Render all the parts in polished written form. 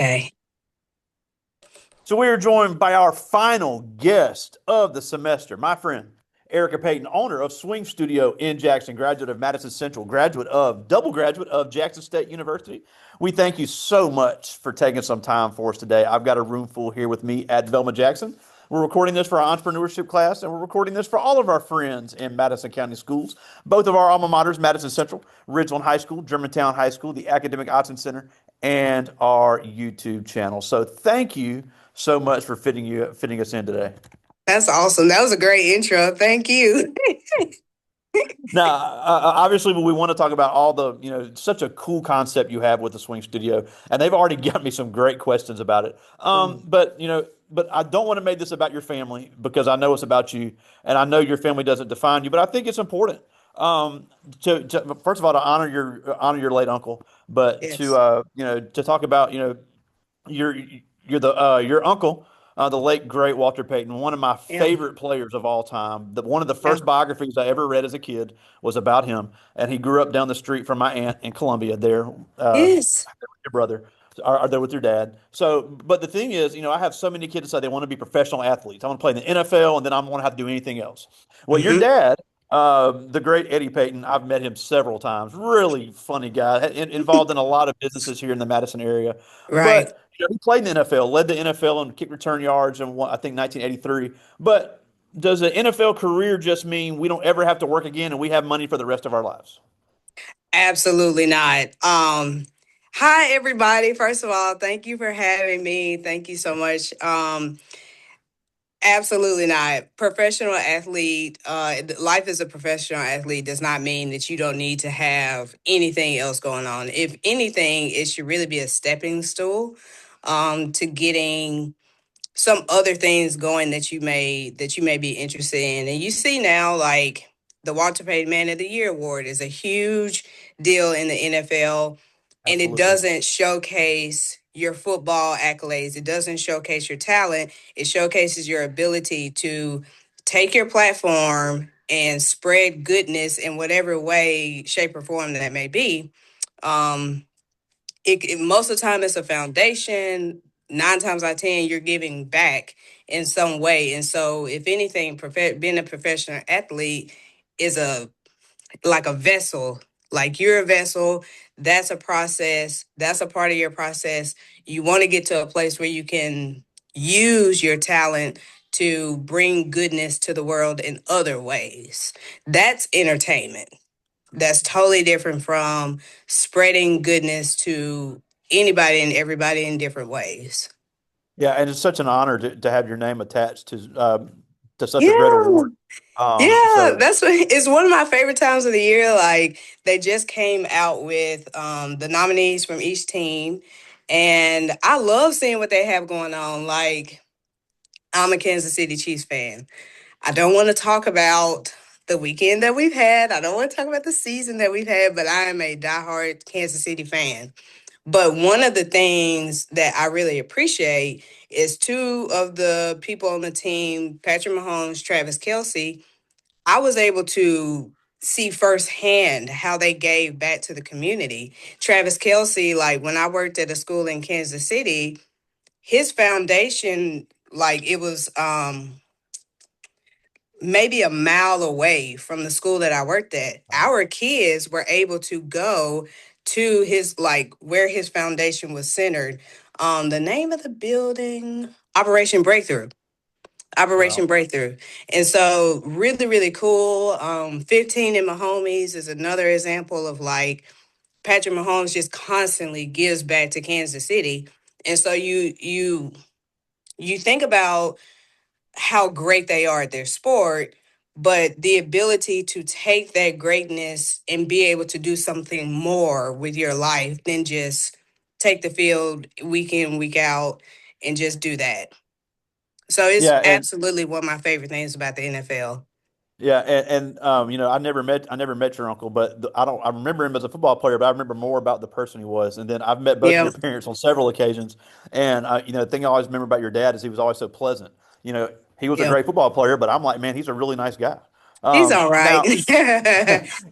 Okay. So we are joined by our final guest of the semester, my friend, Erica Payton, owner of Swing Studio in Jackson, graduate of Madison Central, double graduate of Jackson State University. We thank you so much for taking some time for us today. I've got a room full here with me at Velma Jackson. We're recording this for our entrepreneurship class, and we're recording this for all of our friends in Madison County schools. Both of our alma maters, Madison Central, Ridgeland High School, Germantown High School, the Academic Autzen Center, and our YouTube channel. So thank you so much for fitting us in today. That's awesome. That was a great intro. Thank you. Now, obviously, we want to talk about all the, such a cool concept you have with the Swing Studio, and they've already got me some great questions about it. Mm. But I don't want to make this about your family because I know it's about you, and I know your family doesn't define you. But I think it's important to first of all to honor your late uncle, but Yes. to talk about your your uncle, the late great Walter Payton, one of my Yeah. favorite players of all time. One of the Yeah. first biographies I ever read as a kid was about him, and he grew up down the street from my aunt in Columbia. There, Yes. your brother are there with your dad. So, but the thing is, I have so many kids that say they want to be professional athletes. I want to play in the NFL, and then I want to have to do anything else. Well, your Hmm. dad. The great Eddie Payton, I've met him several times. Really funny guy, involved in a lot of businesses here in the Madison area. Right. But he played in the NFL, led the NFL in kick return yards in I think 1983. But does an NFL career just mean we don't ever have to work again and we have money for the rest of our lives? Absolutely not. Hi everybody. First of all, thank you for having me. Thank you so much. Absolutely not. Professional athlete, life as a professional athlete does not mean that you don't need to have anything else going on. If anything, it should really be a stepping stool to getting some other things going that you may be interested in. And you see now, like the Walter Payton Man of the Year award is a huge deal in the NFL, and it Absolutely. doesn't showcase your football accolades. It doesn't showcase your talent. It showcases your ability to take your platform and spread goodness in whatever way, shape, or form that may be. Um, Most of the time it's a foundation. 9 times out of 10 you're giving back in some way, and so if anything, being a professional athlete is a like a vessel. Like you're a vessel. That's a process. That's a part of your process. You want to get to a place where you can use your talent to bring goodness to the world in other ways. That's entertainment. That's totally different from spreading goodness to anybody and everybody in different ways. Yeah, and it's such an honor to have your name attached to such a great Yeah. award. Yeah, So that's what it's one of my favorite times of the year. Like they just came out with the nominees from each team, and I love seeing what they have going on. Like I'm a Kansas City Chiefs fan. I don't want to talk about the weekend that we've had. I don't want to talk about the season that we've had, but I am a diehard Kansas City fan. But one of the things that I really appreciate is two of the people on the team, Patrick Mahomes, Travis Kelsey. I was able to see firsthand how they gave back to the community. Travis Kelsey, like when I worked at a school in Kansas City, his foundation, like it was maybe a mile away from the school that I worked at. Our kids were able to go to his like where his foundation was centered. The name of the building, Operation Breakthrough. wow. Operation Breakthrough. And so really, really cool. 15 in Mahomes is another example of like Patrick Mahomes just constantly gives back to Kansas City. And so you think about how great they are at their sport, but the ability to take that greatness and be able to do something more with your life than just take the field week in, week out and just do that. So it's Yeah, absolutely one of my favorite things about the NFL. I never met your uncle, but I remember him as a football player, but I remember more about the person he was. And then I've met both of Yeah, your parents on several occasions, and the thing I always remember about your dad is he was always so pleasant. You know, he was a yeah. great football player, but I'm like, man, he's a really nice guy. He's all right.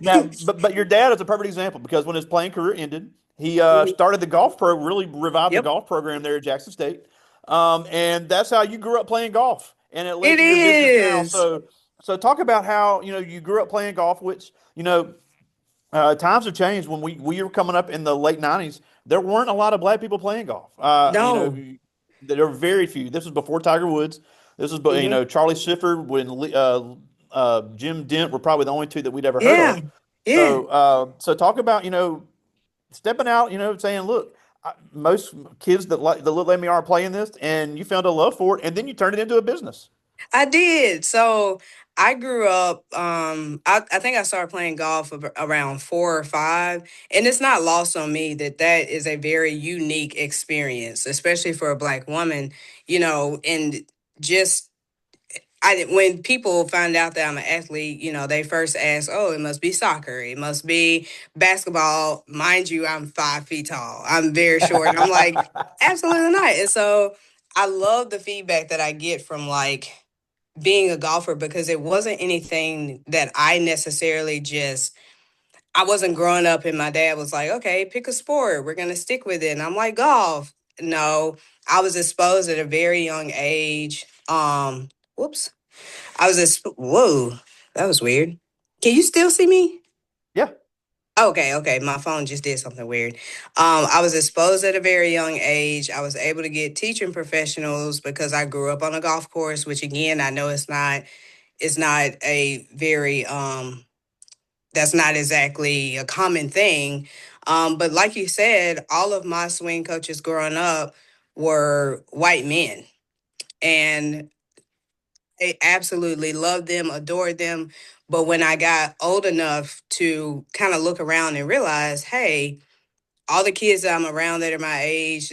Now, but your dad is a perfect example because when his playing career ended, He Mhm. started the golf pro, really revived the Yep, golf program there at Jackson State. And that's how you grew up playing golf, and it led it to your business now. is. So talk about how you grew up playing golf, which times have changed. When we were coming up in the late '90s, there weren't a lot of black people playing golf. No. There were very few. This was before Tiger Woods. This was, Hmm. Charlie Sifford, when Jim Dent were probably the only two that we'd ever heard Yeah, of. yeah. So talk about stepping out, saying, look, most kids that look like me aren't playing this, and you found a love for it, and then you turned it into a business. I did. So I grew up, I think I started playing golf around 4 or 5. And it's not lost on me that that is a very unique experience, especially for a Black woman, and just when people find out that I'm an athlete, they first ask, "Oh, it must be soccer. It must be basketball." Mind you, I'm 5 feet tall. I'm very short. And I'm like, absolutely not. And so I love the feedback that I get from like being a golfer because it wasn't anything that I necessarily just I wasn't growing up and my dad was like, "Okay, pick a sport. We're going to stick with it." And I'm like, "Golf." No, I was exposed at a very young age. Whoops. Whoa, that was weird. Can you still see me? Yeah. Okay, okay. My phone just did something weird. I was exposed at a very young age. I was able to get teaching professionals because I grew up on a golf course, which again, I know it's not a very that's not exactly a common thing. But like you said, all of my swing coaches growing up were white men. And I absolutely loved them, adored them. But when I got old enough to kind of look around and realize, hey, all the kids that I'm around that are my age,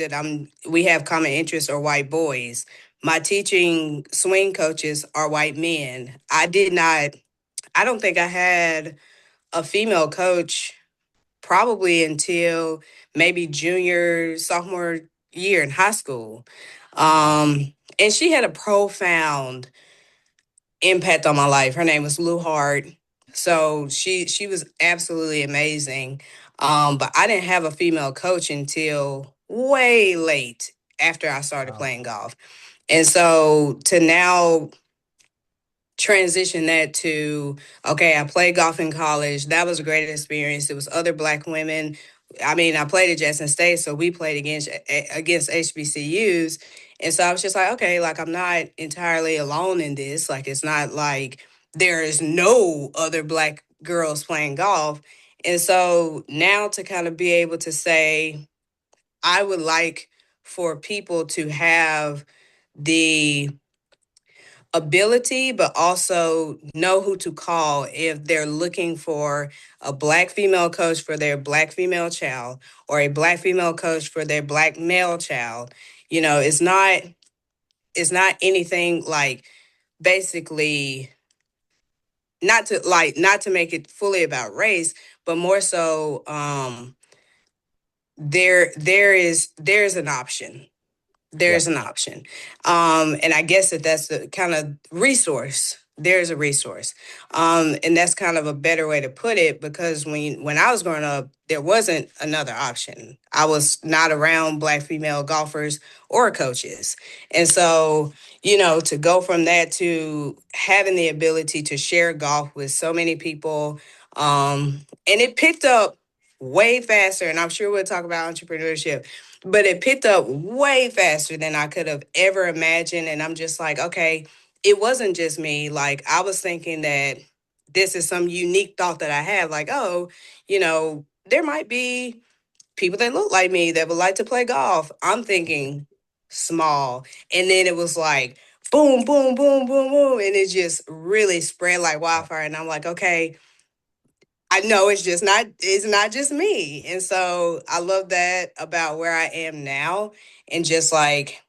we have common interests are white boys. My teaching swing coaches are white men. I don't think I had a female coach probably until maybe junior, sophomore year in high school. Wow. And she had a profound impact on my life. Her name was Lou Hart. So she was absolutely amazing. But I didn't have a female coach until way late after I started Wow. playing golf. And so to now transition that to, okay, I played golf in college. That was a great experience. There was other Black women. I mean, I played at Jackson State, so we played against HBCUs. And so I was just like, okay, like I'm not entirely alone in this. Like it's not like there is no other Black girls playing golf. And so now to kind of be able to say, I would like for people to have the ability, but also know who to call if they're looking for a Black female coach for their Black female child or a Black female coach for their Black male child. It's not anything like basically not to make it fully about race, but more so there's an option. Yeah. There's an option. And I guess that's the kind of resource. There's a resource. And that's kind of a better way to put it because when I was growing up, there wasn't another option. I was not around Black female golfers or coaches. And so, to go from that to having the ability to share golf with so many people, and it picked up way faster. And I'm sure we'll talk about entrepreneurship, but it picked up way faster than I could have ever imagined. And I'm just like, okay, it wasn't just me. Like, I was thinking that this is some unique thought that I have. Like, oh, there might be people that look like me that would like to play golf. I'm thinking small. And then it was like, boom, boom, boom, boom, boom. And it just really spread like wildfire. And I'm like, okay, I know it's not just me. And so I love that about where I am now and just like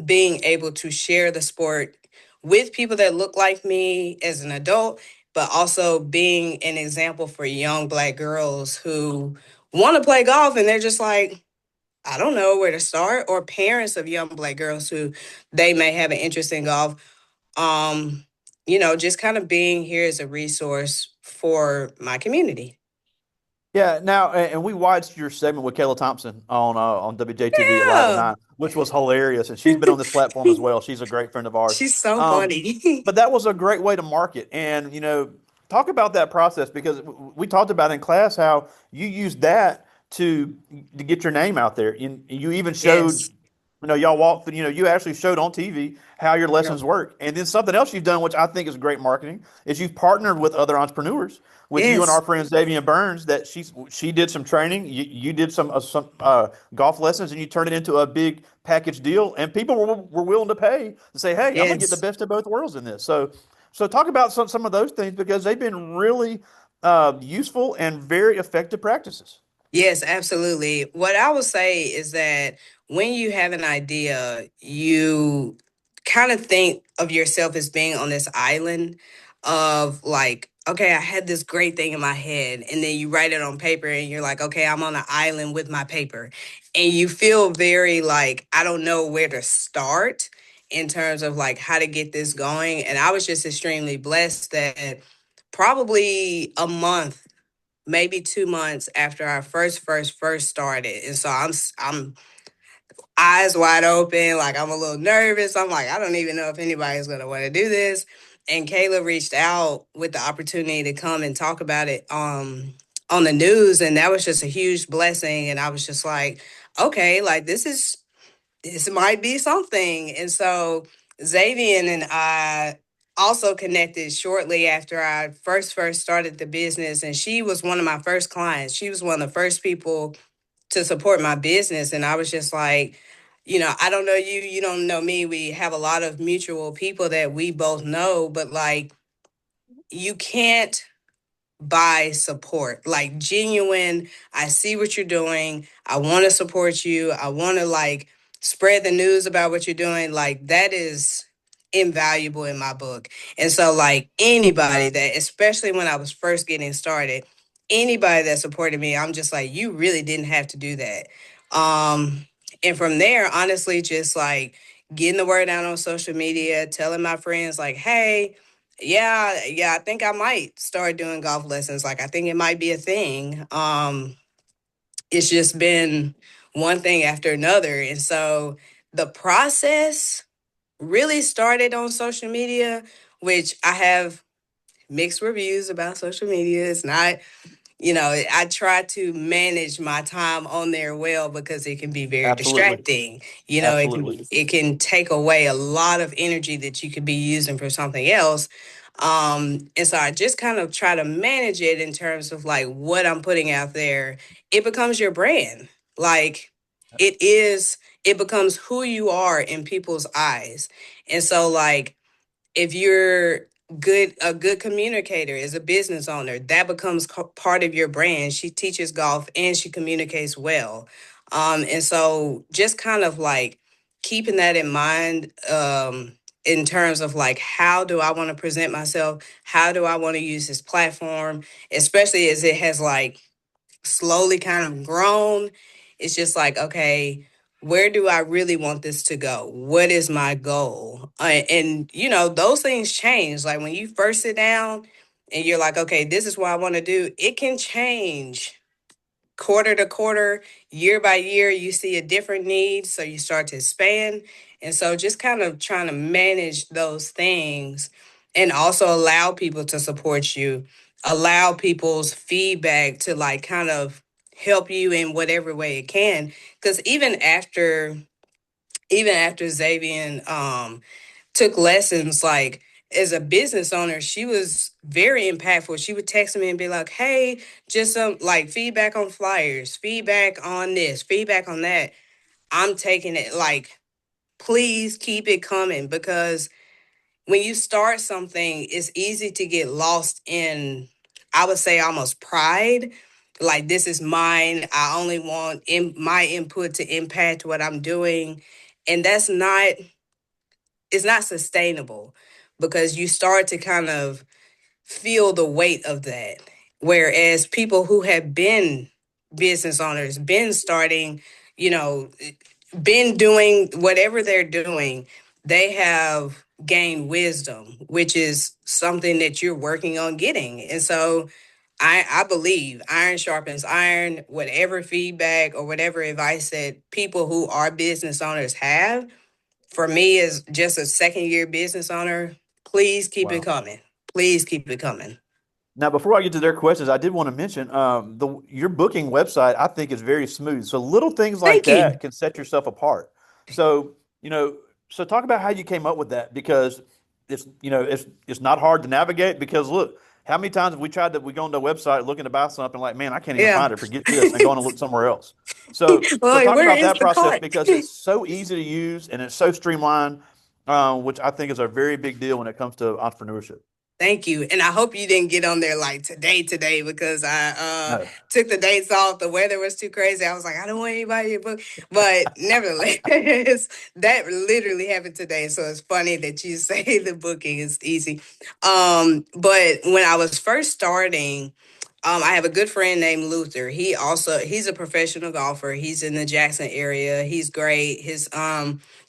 being able to share the sport with people that look like me as an adult, but also being an example for young Black girls who want to play golf and they're just like, I don't know where to start, or parents of young Black girls who they may have an interest in golf. Just kind of being here as a resource for my community. Yeah, now and we watched your segment with Kayla Thompson on WJTV at Live at Yeah. 9, which was hilarious, and she's been on this platform as well. She's a great friend of ours. She's so Um, funny. but that was a great way to market, and talk about that process because we talked about in class how you used that to get your name out there. And you even showed, Yes. y'all walked, you actually showed on TV how your Yep. lessons work. And then something else you've done, which I think is great marketing, is you've partnered with other entrepreneurs. With you and our Yes. friend Xavier Burns, that she did some training, you did some golf lessons, and you turned it into a big package deal, and people were willing to pay to say, "Hey, I'm gonna get the Yes. best of both worlds in this." So talk about some of those things because they've been really useful and very effective practices. Yes, absolutely. What I would say is that when you have an idea, you kind of think of yourself as being on this island of like, okay, I had this great thing in my head, and then you write it on paper and you're like, okay, I'm on an island with my paper. And you feel very like, I don't know where to start in terms of like how to get this going. And I was just extremely blessed that probably a month, maybe 2 months after I first started. And so I'm eyes wide open, like I'm a little nervous. I'm like, I don't even know if anybody's gonna want to do this. And Kayla reached out with the opportunity to come and talk about it on the news. And that was just a huge blessing. And I was just like, okay, like this might be something. And so Xavier and I also connected shortly after I first started the business. And she was one of my first clients. She was one of the first people to support my business. And I was just like, I don't know you, you don't know me. We have a lot of mutual people that we both know, but like you can't by support, like genuine. I see what you're doing. I want to support you. I want to like spread the news about what you're doing. Like that is invaluable in my book. And so, like anybody that, especially when I was first getting started, anybody that supported me, I'm just like, you really didn't have to do that. And from there, honestly, just like getting the word out on social media, telling my friends, like, hey, yeah, I think I might start doing golf lessons. Like I think it might be a thing. It's just been one thing after another. And so the process really started on social media, which I have mixed reviews about social media. It's not, I try to manage my time on there well because it can be very Absolutely, distracting. absolutely, It can take away a lot of energy that you could be using for something else. And so I just kind of try to manage it in terms of like what I'm putting out there. It becomes your brand. Like it becomes who you are in people's eyes. And so like if you're a good communicator as a business owner, that becomes part of your brand. She teaches golf and she communicates well. And so just kind of like keeping that in mind, in terms of like how do I want to present myself, how do I want to use this platform, especially as it has like slowly kind of grown. It's just like, okay, where do I really want this to go? What is my goal? And, those things change. Like when you first sit down and you're like, okay, this is what I want to do, it can change quarter to quarter, year by year. You see a different need. So you start to expand. And so just kind of trying to manage those things and also allow people to support you, allow people's feedback to like kind of help you in whatever way it can. Because even after Xavier took lessons, like as a business owner, she was very impactful. She would text me and be like, hey, just some like feedback on flyers, feedback on this, feedback on that. I'm taking it like, please keep it coming because when you start something, it's easy to get lost in, I would say, almost pride. Like, this is mine. I only want my input to impact what I'm doing. And it's not sustainable because you start to kind of feel the weight of that. Whereas people who have been business owners, been starting, you know, been doing whatever they're doing, they have gained wisdom, which is something that you're working on getting. And so I believe iron sharpens iron. Whatever feedback or whatever advice that people who are business owners have, for me as just a second year business owner, please keep it Wow. coming. Please keep it coming. Now, before I get to their questions, I did want to mention the your booking website. I think is very smooth. So little things like Thank you. that can set yourself apart. So you know, so talk about how you came up with that because it's not hard to navigate. Because look, how many times have we go on the website looking to buy something like, man, I can't even Yeah. find it. Forget this, and going to look somewhere else. So Well, talk where about is that the process cart? because it's so easy to use and it's so streamlined, which I think is a very big deal when it comes to entrepreneurship. Thank you. And I hope you didn't get on there like today because I No. took the dates off. The weather was too crazy. I was like, I don't want anybody to book. But nevertheless, that literally happened today. So it's funny that you say the booking is easy. But when I was first starting, I have a good friend named Luther. He's a professional golfer. He's in the Jackson area. He's great. His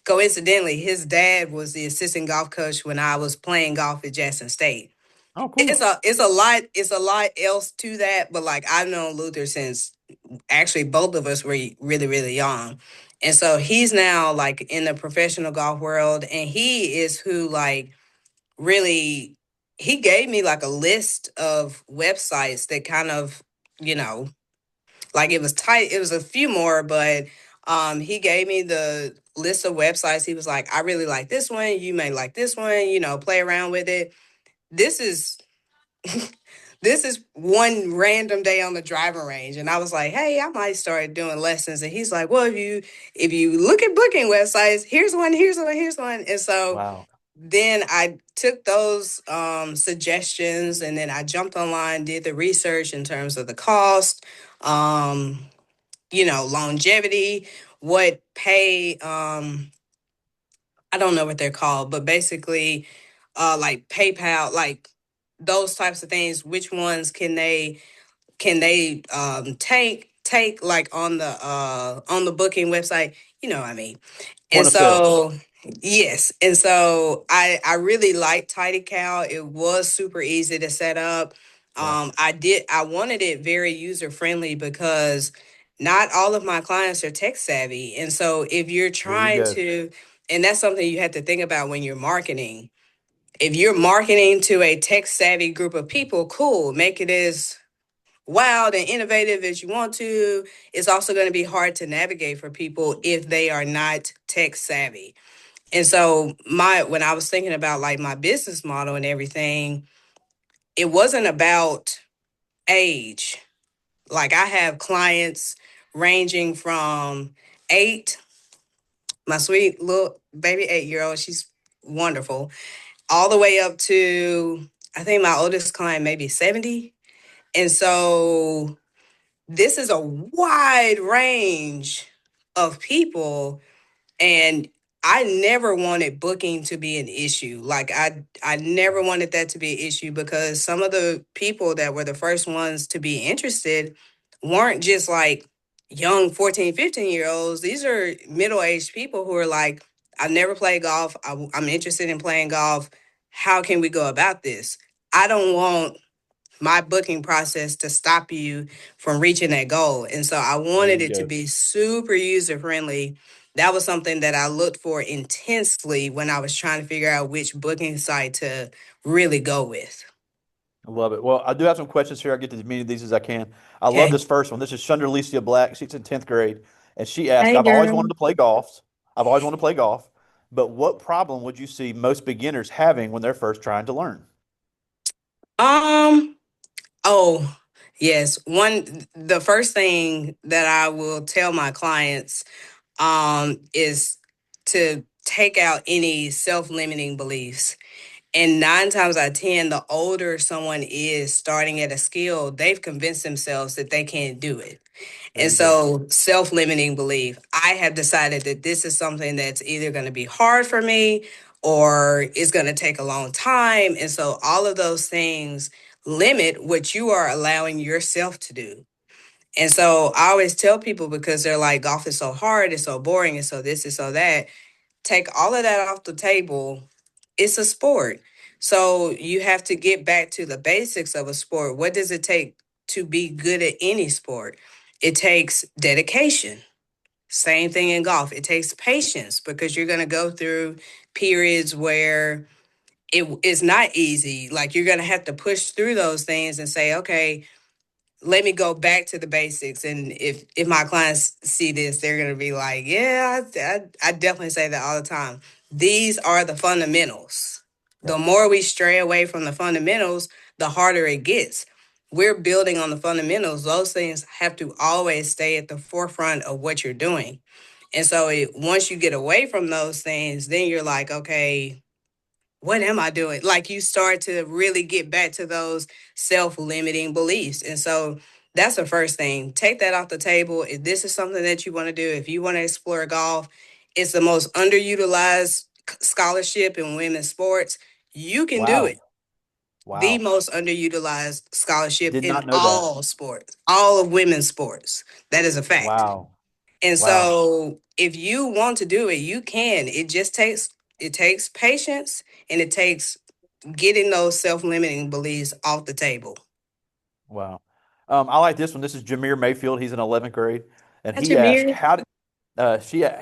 coincidentally, his dad was the assistant golf coach when I was playing golf at Jackson State. Oh, It's cool. a lot else to that, but like I've known Luther since actually both of us were really, really young. And so he's now like in the professional golf world, and he is who like really he gave me like a list of websites that kind of, you know, like it was tight. It was a few more, but he gave me the list of websites. He was like, I really like this one. You may like this one, play around with it. This is this is one random day on the driving range. And I was like, hey, I might start doing lessons. And he's like, well, if you look at booking websites, here's one, here's one, here's one. And so Wow. then I took those suggestions and then I jumped online, did the research in terms of the cost, longevity, what pay, I don't know what they're called, but basically like PayPal, like those types of things, which ones can they take like on the booking website, what I mean. And Point of sale. so, yes. And so I really liked Tidy Cow. It was super easy to set up. Yeah. I wanted it very user friendly because not all of my clients are tech savvy. And so if you're There you trying go. to, and that's something you have to think about when you're marketing. If you're marketing to a tech savvy group of people, cool, make it as wild and innovative as you want to. It's also going to be hard to navigate for people if they are not tech savvy. And so when I was thinking about like my business model and everything, it wasn't about age. Like I have clients ranging from 8, my sweet little baby 8-year-old, she's wonderful, all the way up to I think my oldest client maybe 70. And so this is a wide range of people, and I never wanted booking to be an issue. Like I never wanted that to be an issue because some of the people that were the first ones to be interested weren't just like young 14, 15-year-olds. These are middle-aged people who are like, I've never played golf. I'm interested in playing golf. How can we go about this? I don't want my booking process to stop you from reaching that goal. And so I There wanted you it to go. be super user friendly. That was something that I looked for intensely when I was trying to figure out which booking site to really go with. I love it. Well, I do have some questions here. I'll get to as many of these as I can. I love Okay. this first one. This is Shunderlicia Black. She's in 10th grade. And she asked, Hey, I've always girl. wanted to play golf. I've always wanted to play golf. But what problem would you see most beginners having when they're first trying to learn? Um, oh, yes. The first thing that I will tell my clients is to take out any self-limiting beliefs. And 9 times out of 10, the older someone is starting at a skill, they've convinced themselves that they can't do it. There And you go. so, self limiting belief, I have decided that this is something that's either going to be hard for me or it's going to take a long time. And so, all of those things limit what you are allowing yourself to do. And so, I always tell people because they're like, golf is so hard, it's so boring, it's so this, it's so that. Take all of that off the table. It's a sport. So you have to get back to the basics of a sport. What does it take to be good at any sport. It takes dedication. Same thing in golf. It takes patience because you're going to go through periods where it is not easy. Like you're going to have to push through those things and say, okay, let me go back to the basics. And if my clients see this, they're going to be like, yeah, I definitely say that all the time. These are the fundamentals. Yeah. The more we stray away from the fundamentals, the harder it gets. We're building on the fundamentals. Those things have to always stay at the forefront of what you're doing. And so once you get away from those things, then you're like, okay, what am I doing? Like you start to really get back to those self-limiting beliefs. And so that's the first thing. Take that off the table. If this is something that you want to do, if you want to explore golf, it's the most underutilized scholarship in women's sports. You can do it. Wow. The Wow. most underutilized scholarship Did in not know that. all sports, all of women's sports. That is a fact. Wow. And Wow. so if you want to do it, you can. It takes patience and it takes getting those self-limiting beliefs off the table. Wow. I like this one. This is Jameer Mayfield. He's in 11th grade, and That's he asked, Jameer. "How did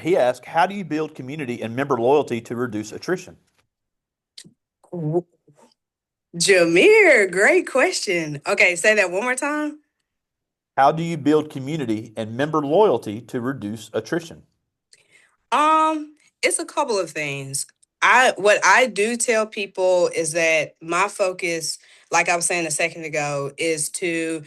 he asked, how do you build community and member loyalty to reduce attrition? Jameer, great question. Okay, say that one more time. How do you build community and member loyalty to reduce attrition?" It's a couple of things. What I do tell people is that my focus, like I was saying a second ago, is to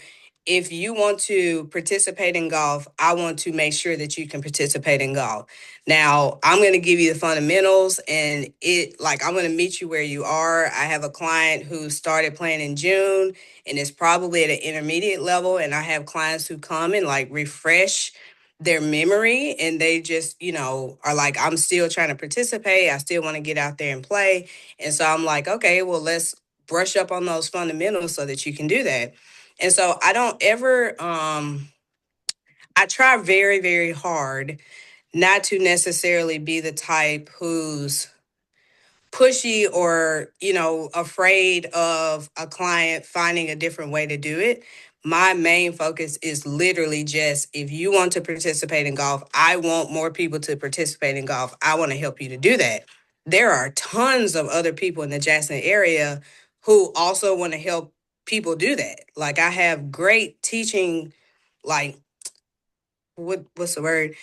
if you want to participate in golf, I want to make sure that you can participate in golf. Now, I'm going to give you the fundamentals and I'm going to meet you where you are. I have a client who started playing in June and is probably at an intermediate level, and I have clients who come and like refresh their memory and they just, are like, I'm still trying to participate. I still want to get out there and play. And so I'm like, okay, well, let's brush up on those fundamentals so that you can do that. And so I don't ever, I try very, very hard not to necessarily be the type who's pushy or afraid of a client finding a different way to do it. My main focus is literally just if you want to participate in golf, I want more people to participate in golf. I want to help you to do that. There are tons of other people in the Jackson area who also want to help people do that. Like I have great teaching, like what's the word,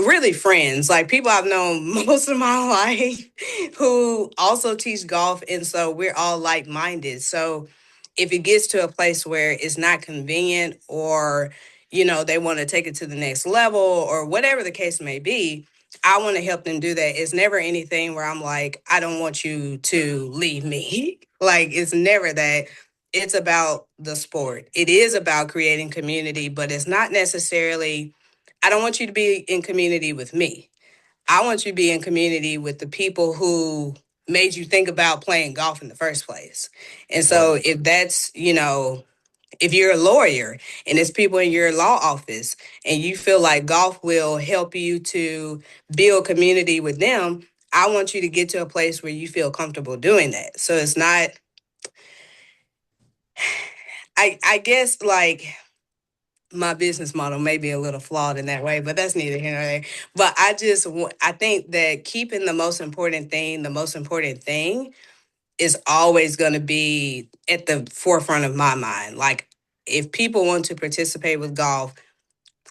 really friends, like people I've known most of my life who also teach golf. And so we're all like minded. So if it gets to a place where it's not convenient or, they want to take it to the next level or whatever the case may be, I want to help them do that. It's never anything where I'm like, I don't want you to leave me. Like it's never that. It's about the sport. It is about creating community, but it's not necessarily I don't want you to be in community with me. I want you to be in community with the people who made you think about playing golf in the first place. And Right. so if that's, if you're a lawyer and it's people in your law office and you feel like golf will help you to build community with them, I want you to get to a place where you feel comfortable doing that. So it's not, I guess like my business model may be a little flawed in that way, but that's neither here nor there. But I think that keeping the most important thing is always going to be at the forefront of my mind. Like if people want to participate with golf,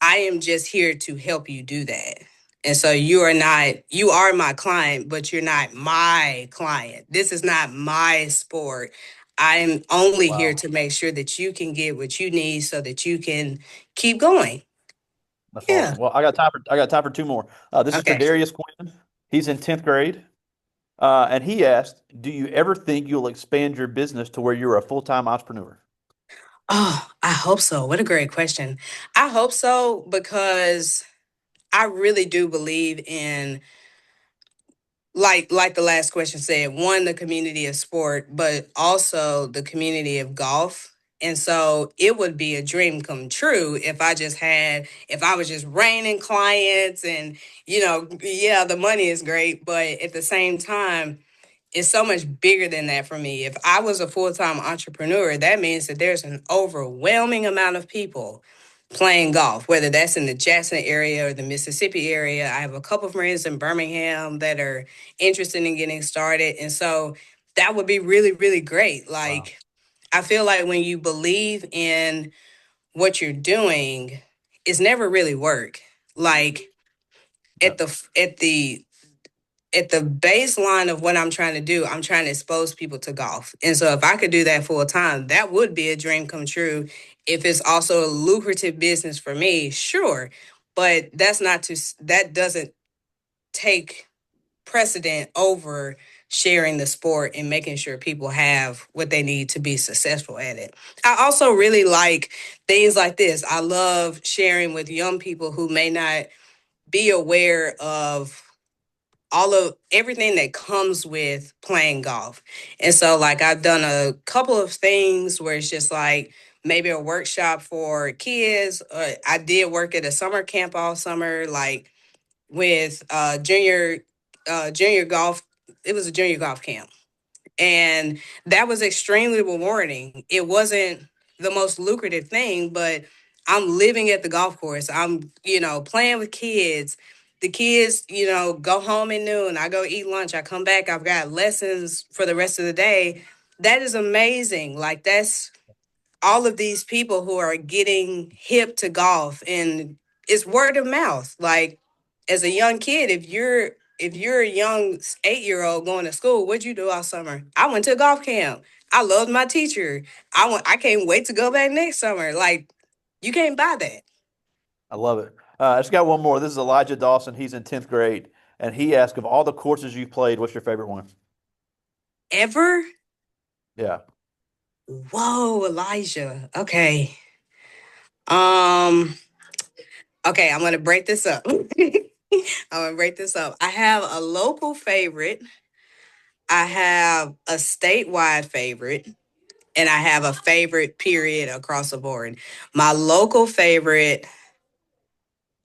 I am just here to help you do that. And so you are my client, but you're not my client. This is not my sport. I'm only here Wow. to make sure that you can get what you need so that you can keep going. That's Yeah. awesome. Well, I got time for two more. This is Okay. Tredarius Quinn. He's in 10th grade. And he asked, "Do you ever think you'll expand your business to where you're a full-time entrepreneur?" Oh, I hope so. What a great question. I hope so because I really do believe in like the last question said, one, the community of sport, but also the community of golf. And so it would be a dream come true if I was just raining clients and, yeah, the money is great. But at the same time, it's so much bigger than that for me. If I was a full-time entrepreneur, that means that there's an overwhelming amount of people playing golf, whether that's in the Jackson area or the Mississippi area. I have a couple of friends in Birmingham that are interested in getting started. And so that would be really, really great. Wow. Like, I feel like when you believe in what you're doing, it's never really work. Like Yeah. at the baseline of what I'm trying to do, I'm trying to expose people to golf. And so if I could do that full time, that would be a dream come true. If it's also a lucrative business for me, sure. But that doesn't take precedent over sharing the sport and making sure people have what they need to be successful at it. I also really like things like this. I love sharing with young people who may not be aware of all of everything that comes with playing golf. And so like I've done a couple of things where it's just like maybe a workshop for kids. I did work at a summer camp all summer, like with junior golf. It was a junior golf camp. And that was extremely rewarding. It wasn't the most lucrative thing, but I'm living at the golf course. I'm, playing with kids. The kids, go home at noon. I go eat lunch. I come back. I've got lessons for the rest of the day. That is amazing. Like, that's all of these people who are getting hip to golf, and it's word of mouth. Like, as a young kid, if you're a young 8-year-old going to school, what'd you do all summer? I went to golf camp. I loved my teacher. I can't wait to go back next summer. Like, you can't buy that. I love it. I just got one more. This is Elijah Dawson. He's in 10th grade, and he asked, of all the courses you've played, what's your favorite one? Ever? Yeah. Whoa, Elijah. Okay. Um, okay, I'm gonna break this up. I have a local favorite, I have a statewide favorite, and I have a favorite period across the board. My local favorite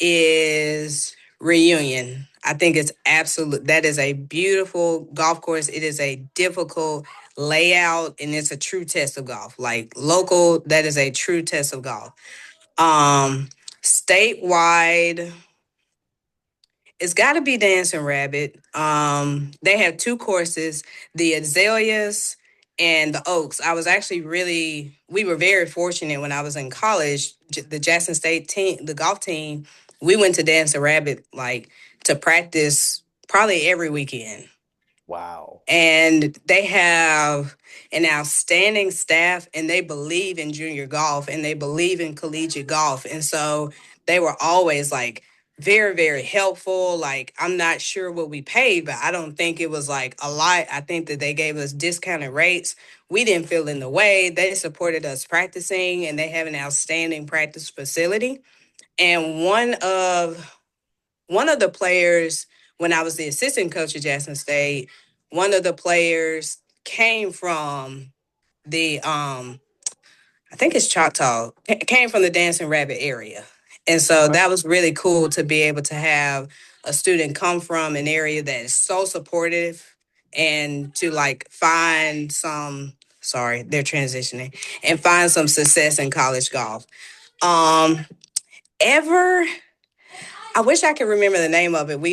is Reunion. I think it's absolute. That is a beautiful golf course. It is a difficult layout, and it's a true test of golf. Like local, that is a true test of golf. Statewide, it's got to be Dancing Rabbit. They have two courses, the Azaleas and the Oaks. We were very fortunate when I was in college. The Jackson State team, the golf team, we went to Dancing Rabbit like to practice probably every weekend. Wow. And they have an outstanding staff, and they believe in junior golf, and they believe in collegiate golf. And so they were always like very, very helpful. Like, I'm not sure what we paid, but I don't think it was like a lot. I think that they gave us discounted rates. We didn't feel in the way. They supported us practicing, and they have an outstanding practice facility. And one of the players, when I was the assistant coach at Jackson State, one of the players came from the I think it's Choctaw, came from the Dancing Rabbit area. And so Okay. that was really cool to be able to have a student come from an area that is so supportive, and to like find some, sorry, they're transitioning, and find some success in college golf. Um ever I wish I could remember the name of it. We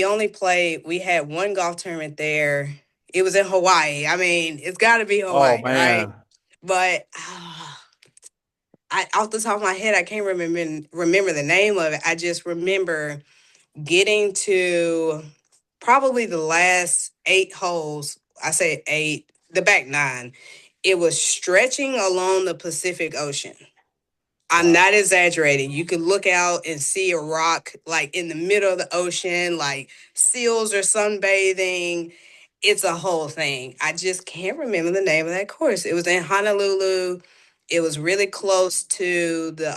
had one golf tournament there. It was in Hawaii. I mean, it's got to be Oh Hawaii, right? man. But off the top of my head, I can't remember the name of it. I just remember getting to probably the last 8 holes. I say eight, the back nine. It was stretching along the Pacific Ocean. I'm Wow. not exaggerating. You could look out and see a rock like in the middle of the ocean, like seals are sunbathing. It's a whole thing. I just can't remember the name of that course. It was in Honolulu. It was really close to the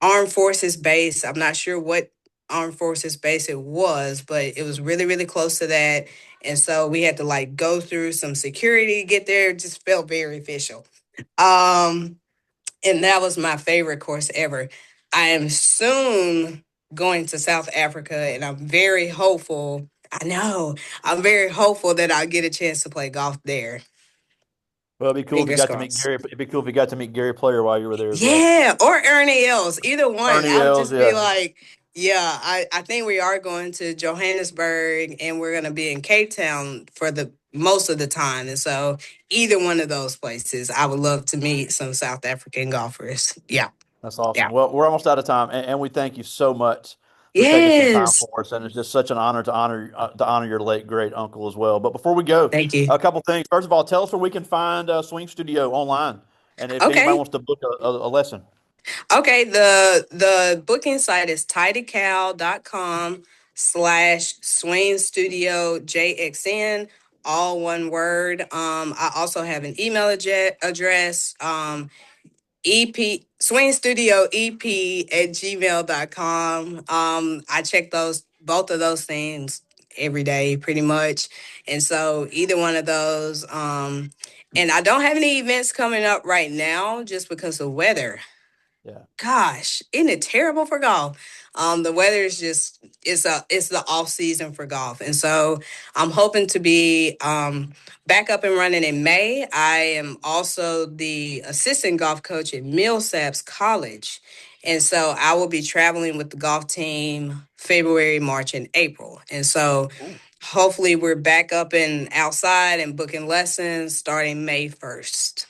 Armed Forces base. I'm not sure what Armed Forces base it was, but it was really, really close to that. And so we had to like go through some security to get there. It just felt very official. Um, and that was my favorite course ever. I am soon going to South Africa, and I'm very hopeful. I know. I'm very hopeful that I'll get a chance to play golf there. Well, it'd be cool if you Fingers got to meet crossed. Gary. It'd be cool if you got to meet Gary Player while you were there as well. Yeah, or Ernie Els, either one. Ernie I would Els, just be yeah, like, yeah, I think we are going to Johannesburg and we're going to be in Cape Town for the most of the time. And so either one of those places, I would love to meet some South African golfers. Yeah, that's awesome. yeah. Well, we're almost out of time, and we thank you so much for taking some time Yes. for us, and it's just such an honor to honor your late great uncle as well. But before we go, Thank you. a couple things. First of all, tell us where we can find Swing Studio online, and if anybody Okay. wants to book a lesson. Okay, the booking site is tidycal.com/Swing Studio JXN, all one word. I also have an email address, EP Swing Studio EP at gmail.com. I check those both of those things every day pretty much. And so either one of those, and I don't have any events coming up right now just because of weather. Yeah. Gosh, isn't it terrible for golf? The weather is just it's the off season for golf, and so I'm hoping to be back up and running in May. I am also the assistant golf coach at Millsaps College, and so I will be traveling with the golf team February, March, and April, and so Cool. hopefully we're back up and outside and booking lessons starting May 1st.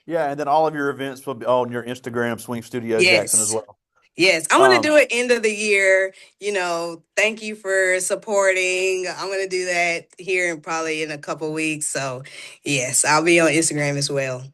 Yeah, and then all of your events will be on your Instagram, Swing Studio Jackson, as Yes. well. Yes, I'm gonna Um, do it end of the year. Thank you for supporting. I'm gonna do that here in probably in a couple weeks. So, yes, I'll be on Instagram as well.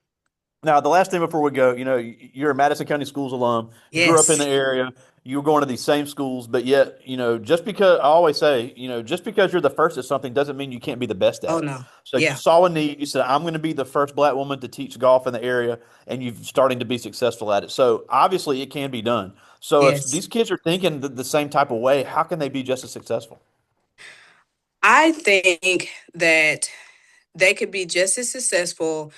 Now, the last thing before we go, you're a Madison County Schools alum. You grew up in the Yes. area. You were going to these same schools, but yet, just because I always say, just because you're the first at something doesn't mean you can't be the best at Oh it. no. So you Yeah. saw a need. You said, I'm going to be the first black woman to teach golf in the area, and you're starting to be successful at it. So obviously, it can be done. So if Yes. these kids are thinking the same type of way, how can they be just as successful? I think that they could be just as successful,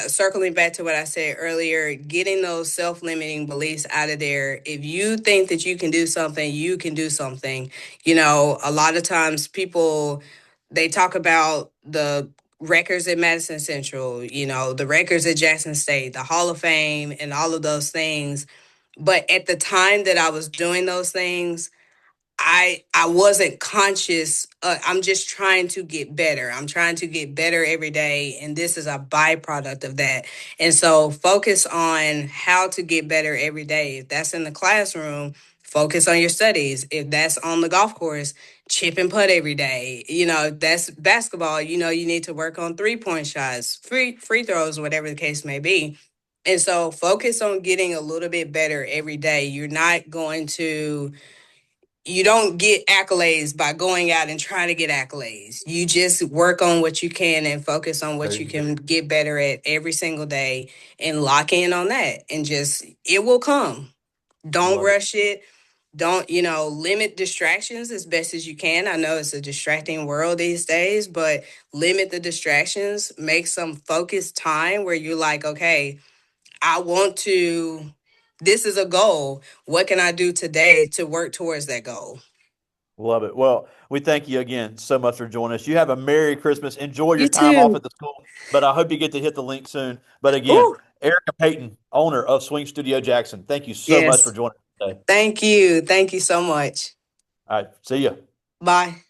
circling back to what I said earlier, getting those self-limiting beliefs out of there. If you think that you can do something, you can do something. A lot of times people, they talk about the records at Madison Central, the records at Jackson State, the Hall of Fame, and all of those things. But at the time that I was doing those things, I wasn't conscious. I'm just trying to get better. I'm trying to get better every day, and this is a byproduct of that. And so, focus on how to get better every day. If that's in the classroom, focus on your studies. If that's on the golf course, chip and putt every day. If that's basketball. You need to work on 3-point shots, free throws, whatever the case may be. And so, focus on getting a little bit better every day. You don't get accolades by going out and trying to get accolades. You just work on what you can and focus on There what you you go. can get better at every single day and lock in on that. And just, it will come. Don't Love it. rush it. Don't, limit distractions as best as you can. I know it's a distracting world these days, but limit the distractions. Make some focused time where you're like, okay, I want to, this is a goal. What can I do today to work towards that goal? Love it. Well, we thank you again so much for joining us. You have a Merry Christmas. Enjoy your You time off too. at the school, but I hope you get to hit the link soon. But again, Ooh, Erica Payton, owner of Swing Studio Jackson, thank you so much for yes. joining us today. Thank you. Thank you so much. All right. See ya. Bye.